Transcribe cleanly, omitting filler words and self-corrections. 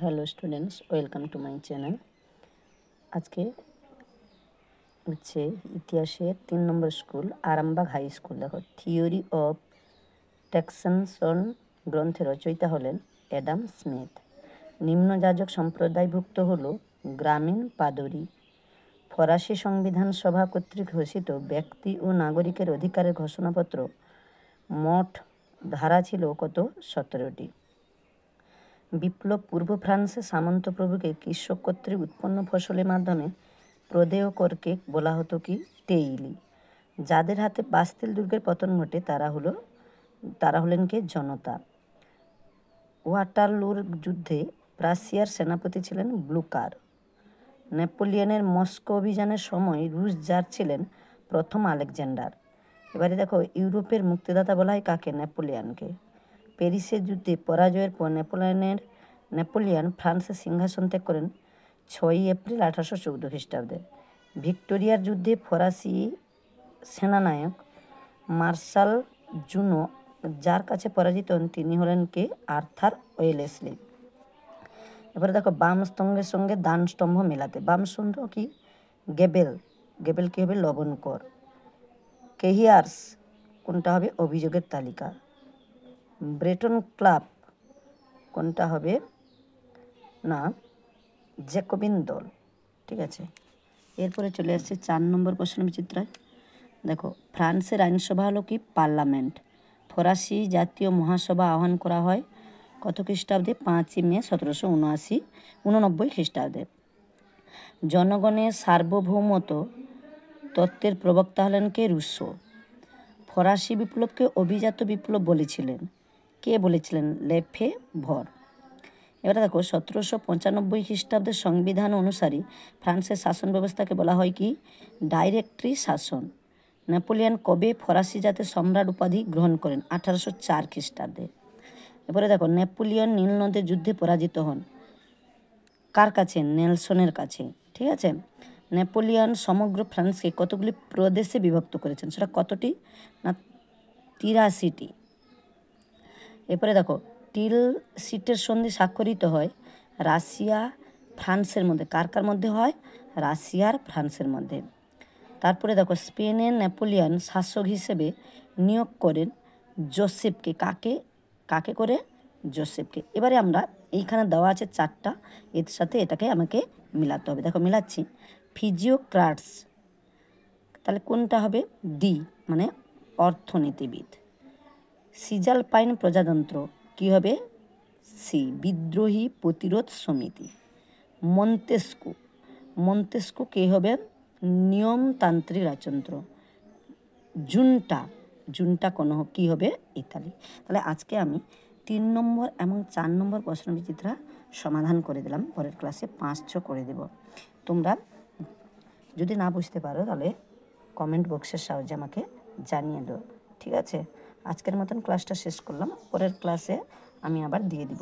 Hello students, welcome to my channel. আজকে হচ্ছে ইতিহাসের 3 নম্বর স্কুল আরামবাগ হাই স্কুল। দেখো, থিওরি অফ ট্যাক্সেশন গ্রন্থের রচয়িতা হলেন অ্যাডাম স্মিথ। নিম্নযাজক সম্প্রদায়ভুক্ত হল গ্রামীণ পাদরি। ফরাসি সংবিধান সভা কর্তৃক ঘোষিত ব্যক্তি ও নাগরিকের অধিকারের ঘোষণাপত্র। মোট ধারা ছিল কত? 17টি। বিপ্লব পূর্ব ফ্রান্সে সামন্ত প্রভুকে কৃষক কর্তৃক উৎপন্ন ফসলের মাধ্যমে প্রদেয় করকে বলা হতো কি? টেইলি। যাদের হাতে বাস্তিল দুর্গের পতন ঘটে তারা হলেন কে? জনতা। ওয়াটারলুর যুদ্ধে প্রাশিয়ার সেনাপতি ছিলেন ব্লুকার। নেপোলিয়নের মস্কো অভিযানের সময় রুশ জার ছিলেন প্রথম আলেকজান্ডার। এবারে দেখো, ইউরোপের মুক্তিদাতা বলা হয় কাকে? নেপোলিয়নকে। প্যারিসের যুদ্ধে পরাজয়ের পর নেপোলিয়ন ফ্রান্সের সিংহাসন ত্যাগ করেন 6 এপ্রিল 1814 খ্রিস্টাব্দে। ভিক্টোরিয়ার যুদ্ধে ফরাসি সেনানায়ক মার্শাল জুনো যার কাছে পরাজিত হন তিনি হলেন কে? Arthur Wellesley. এবারে দেখো, বাম স্তম্ভের সঙ্গে দান স্তম্ভ মেলাতে। বাম স্তম্ভ কি? গেবেল কি হবে? লবণকর। কেহিয়ার্স কোনটা হবে? অভিযোগের তালিকা। ব্রেটন ক্লাব কোনটা হবে? না, জ্যাকোবিন দল। ঠিক আছে, এরপরে চলে আসছে 4 নম্বর প্রশ্ন বিচিত্রায়। দেখো, ফ্রান্সের আইনসভা হলো কি? পার্লামেন্ট। ফরাসি জাতীয় মহাসভা আহ্বান করা হয় কত খ্রিস্টাব্দে? 5 মে 1789 খ্রিস্টাব্দে। জনগণের সার্বভৌমত্ব তত্ত্বের প্রবক্তা হলেন কে? রুশো। ফরাসি বিপ্লবকে অভিজাত বিপ্লব বলেছিলেন কে? বলেছিলেন লেফেভর। এবারে দেখো, 1795 খ্রিস্টাব্দের সংবিধান অনুসারে ফ্রান্সের শাসন ব্যবস্থাকে বলা হয় কি? ডাইরেক্টরি শাসন। নেপোলিয়ন কবে ফরাসি জাতের সম্রাট উপাধি গ্রহণ করেন? 1804 খ্রিস্টাব্দে। এরপরে দেখো, নেপোলিয়ন নীল নদের যুদ্ধে পরাজিত হন কার কাছে? নেলসনের কাছে। ঠিক আছে, নেপোলিয়ন সমগ্র ফ্রান্সকে কতগুলি প্রদেশে বিভক্ত করেছেন? সেটা কতটি? না, 83টি। এরপরে দেখো, টিলসিটের সন্ধি স্বাক্ষরিত হয় রাশিয়া ফ্রান্সের মধ্যে। কার মধ্যে হয়? রাশিয়ার ফ্রান্সের মধ্যে। তারপরে দেখো, স্পেনের নেপোলিয়ন শাসক হিসেবে নিয়োগ করেন জোসেফকে। কাকে করে? জোসেফকে। এবারে আমরা এইখানে দেওয়া আছে 4টা, এর সাথে এটাকে আমাকে মিলাতে হবে। দেখো, মিলাচ্ছি। ফিজিওক্রাটস, তাহলে কোনটা হবে? ডি, মানে অর্থনীতিবিদ। সিজালপাইন প্রজাতন্ত্র কি হবে? সি, বিদ্রোহী প্রতিরোধ সমিতি। মন্তেস্কু কে হবে? নিয়মতান্ত্রিক রাজতন্ত্র। জুনটা কোন কি হবে? ইতালি। তাহলে আজকে আমি 3 নম্বর এবং 4 নম্বর প্রশ্ন বিচিত্রা সমাধান করে দিলাম। পরের ক্লাসে 5, 6 করে দেব। তোমরা যদি না বুঝতে পারো তাহলে কমেন্ট বক্সের সাহায্যে আমাকে জানিয়ে দাও। ঠিক আছে, আজকের মতন ক্লাসটা শেষ করলাম। পরের ক্লাসে আমি আবার দিয়ে দিব।